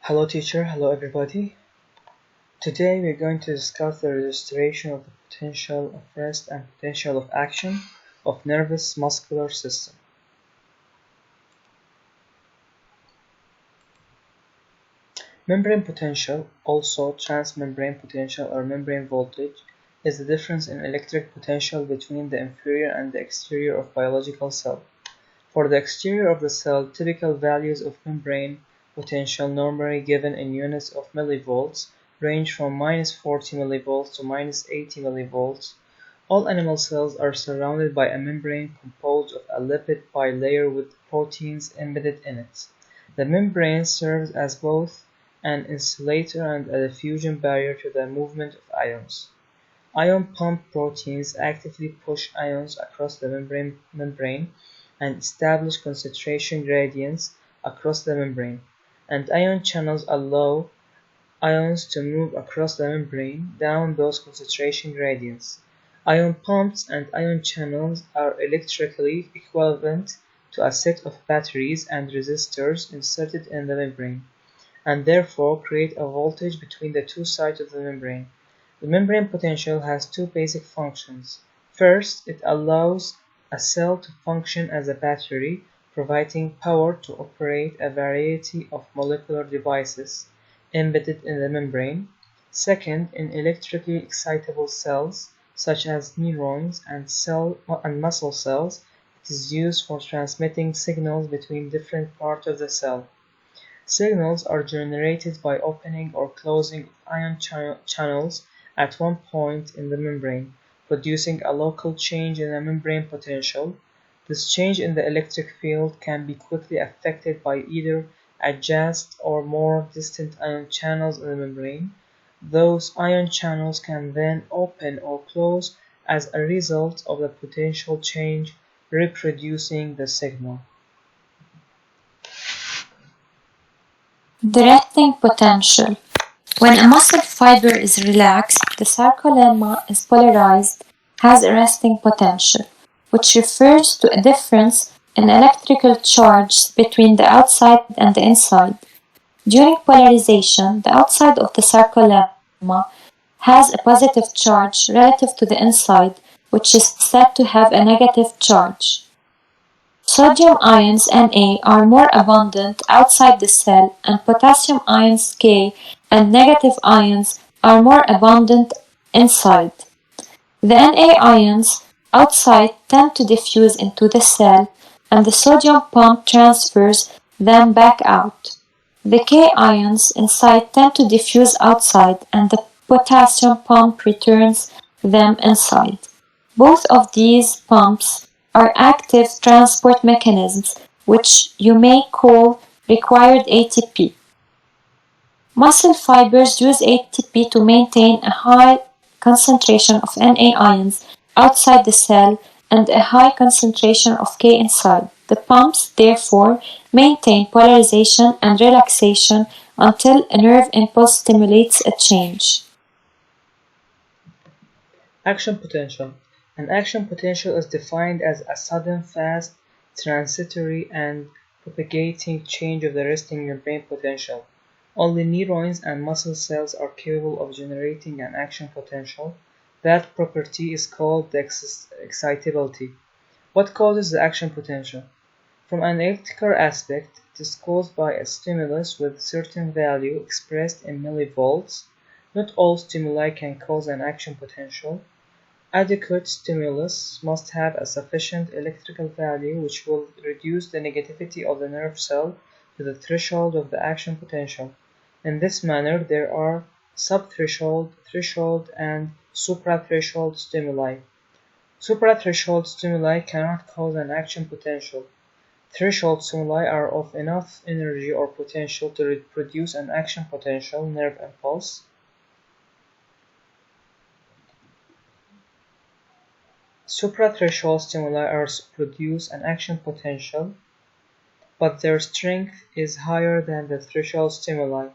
Hello teacher, hello everybody. Today we're going to discuss the registration of the potential of rest and potential of action of nervous muscular system. Membrane potential, also transmembrane potential or membrane voltage, is the difference in electric potential between the inferior and the exterior of biological cell. For the exterior of the cell, typical values of membrane potential, normally given in units of millivolts, range from -40 millivolts to -80 millivolts. All animal cells are surrounded by a membrane composed of a lipid bilayer with proteins embedded in it. The membrane serves as both an insulator and a diffusion barrier to the movement of ions. Ion pump proteins actively push ions across the membrane and establish concentration gradients across the membrane, and ion channels allow ions to move across the membrane down those concentration gradients. Ion pumps and ion channels are electrically equivalent to a set of batteries and resistors inserted in the membrane, and therefore create a voltage between the two sides of the membrane. The membrane potential has two basic functions. First, it allows a cell to function as a battery, providing power to operate a variety of molecular devices embedded in the membrane. Second, in electrically excitable cells, such as neurons and muscle cells, it is used for transmitting signals between different parts of the cell. Signals are generated by opening or closing of ion channels at one point in the membrane, producing a local change in the membrane potential. This change in the electric field can be quickly affected by either adjacent or more distant ion channels in the membrane. Those ion channels can then open or close as a result of the potential change, reproducing the signal. The resting potential. When a muscle fiber is relaxed, the sarcolemma is polarized, has a resting potential, which refers to a difference in electrical charge between the outside and the inside. During polarization, the outside of the sarcolemma has a positive charge relative to the inside, which is said to have a negative charge. Sodium ions Na are more abundant outside the cell, and potassium ions K and negative ions are more abundant inside. The Na ions outside tend to diffuse into the cell, and the sodium pump transfers them back out. The K ions inside tend to diffuse outside, and the potassium pump returns them inside. Both of these pumps are active transport mechanisms, which you may call required ATP. Muscle fibers use ATP to maintain a high concentration of Na ions outside the cell and a high concentration of K inside. The pumps, therefore, maintain polarization and relaxation until a nerve impulse stimulates a change. Action potential. An action potential is defined as a sudden, fast, transitory, and propagating change of the resting membrane potential. Only neurons and muscle cells are capable of generating an action potential. That property is called the excitability. What causes the action potential? From an electrical aspect, it is caused by a stimulus with certain value expressed in millivolts. Not all stimuli can cause an action potential. Adequate stimulus must have a sufficient electrical value which will reduce the negativity of the nerve cell to the threshold of the action potential. In this manner, there are subthreshold, threshold, and suprathreshold stimuli. Suprathreshold stimuli cannot cause an action potential. Threshold stimuli are of enough energy or potential to produce an action potential nerve impulse. Suprathreshold stimuli produce an action potential, but their strength is higher than the threshold stimuli.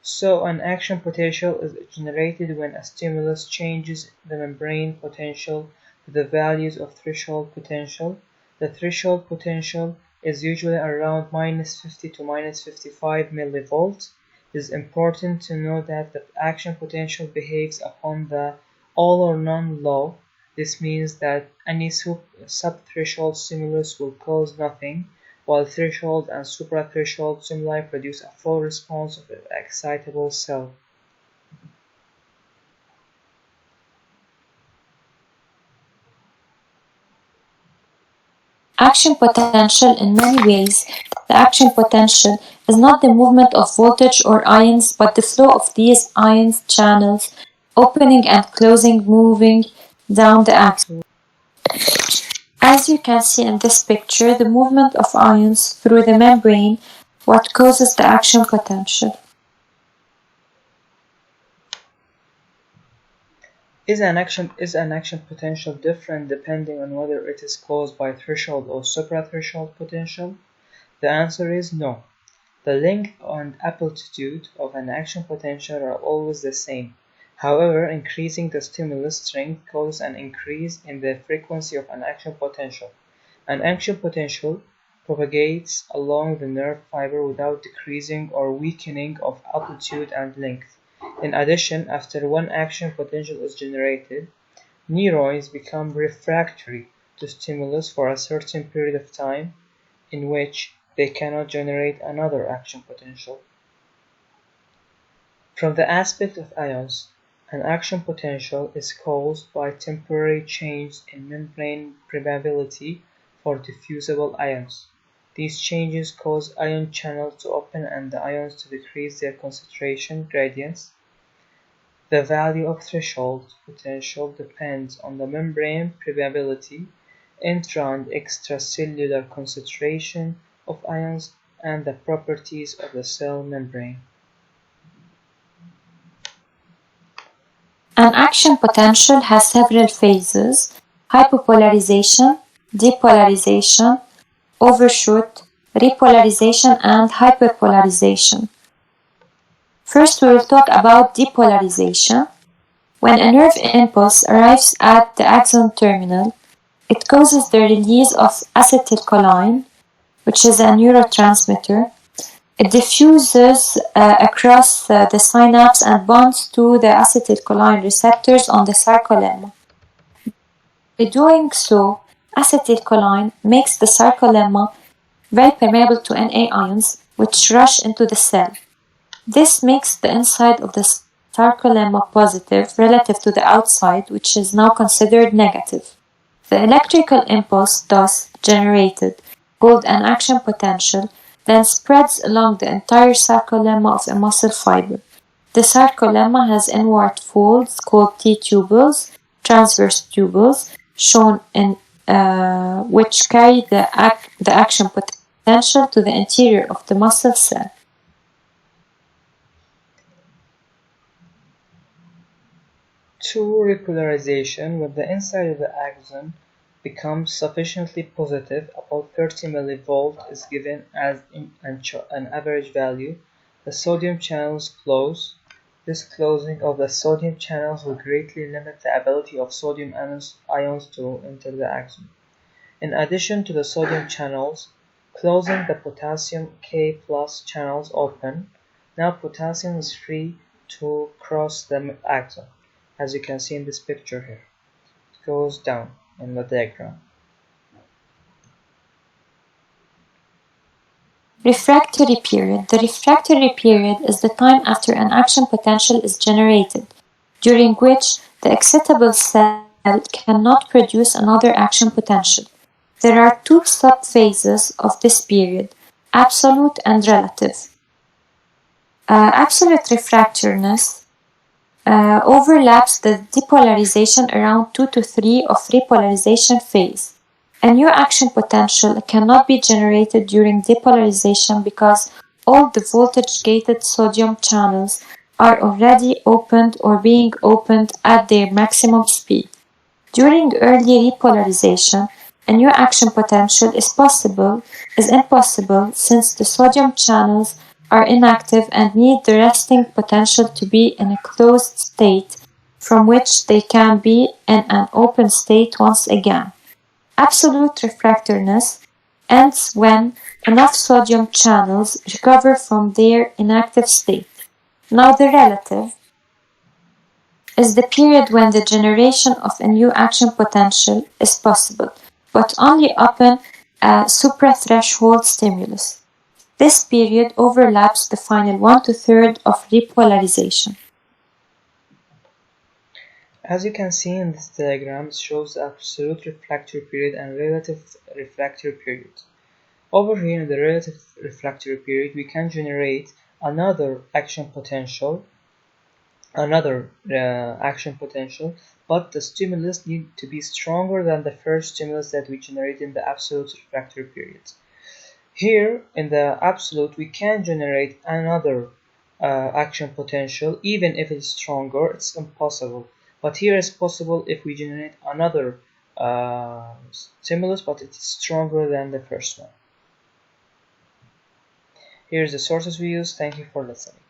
So an action potential is generated when a stimulus changes the membrane potential to the values of threshold potential. The threshold potential is usually around -50 to -55 millivolts. It is important to know that the action potential behaves upon the all or none law. This means that any subthreshold stimulus will cause nothing, while threshold and suprathreshold stimuli produce a full response of the excitable cell. Action potential. In many ways, the action potential is not the movement of voltage or ions, but the flow of these ions channels, opening and closing, moving down the axis. As you can see in this picture, the movement of ions through the membrane what causes the action potential. Is an action potential different depending on whether it is caused by threshold or suprathreshold potential? The answer is no. The length and amplitude of an action potential are always the same. However, increasing the stimulus strength causes an increase in the frequency of an action potential. An action potential propagates along the nerve fiber without decreasing or weakening of amplitude and length. In addition, after one action potential is generated, neurons become refractory to stimulus for a certain period of time in which they cannot generate another action potential. From the aspect of ions, an action potential is caused by temporary change in membrane permeability for diffusible ions. These changes cause ion channels to open and the ions to decrease their concentration gradients. The value of threshold potential depends on the membrane permeability, intra and extracellular concentration of ions, and the properties of the cell membrane. An action potential has several phases: hypopolarization, depolarization, overshoot, repolarization, and hyperpolarization. First, we will talk about depolarization. When a nerve impulse arrives at the axon terminal, it causes the release of acetylcholine, which is a neurotransmitter. It diffuses across the synapse and bonds to the acetylcholine receptors on the sarcolemma. By doing so, acetylcholine makes the sarcolemma very permeable to Na ions, which rush into the cell. This makes the inside of the sarcolemma positive relative to the outside, which is now considered negative. The electrical impulse thus generated, called an action potential, then spreads along the entire sarcolemma of a muscle fiber. The sarcolemma has inward folds called T-tubules, transverse tubules, shown in which carry the action potential to the interior of the muscle cell. Two, repolarization, when the inside of the axon becomes sufficiently positive, about 30 mV is given as an average value. The sodium channels close. This closing of the sodium channels will greatly limit the ability of sodium ions to enter the axon. In addition to the sodium channels, closing the potassium K+ channels open. Now potassium is free to cross the axon, as you can see in this picture here. It goes down in the diagram. Refractory period. The refractory period is the time after an action potential is generated, during which the excitable cell cannot produce another action potential. There are two subphases of this period, absolute and relative. Absolute refractoriness overlaps the depolarization around 2 to 3 of repolarization phase. A new action potential cannot be generated during depolarization because all the voltage-gated sodium channels are already opened or being opened at their maximum speed. During early repolarization, a new action potential is impossible since the sodium channels are inactive and need the resting potential to be in a closed state from which they can be in an open state once again. Absolute refractoriness ends when enough sodium channels recover from their inactive state. Now the relative is the period when the generation of a new action potential is possible, but only upon a suprathreshold stimulus. This period overlaps the final 1/3 of repolarization. As you can see in this diagram, it shows the absolute refractory period and relative refractory period. Over here in the relative refractory period, we can generate another action potential, but the stimulus needs to be stronger than the first stimulus that we generate in the absolute refractory period. Here in the absolute, we can generate another action potential even if it's stronger. It's impossible, but here it's possible if we generate another stimulus, but it's stronger than the first one. Here's the sources we use. Thank you for listening.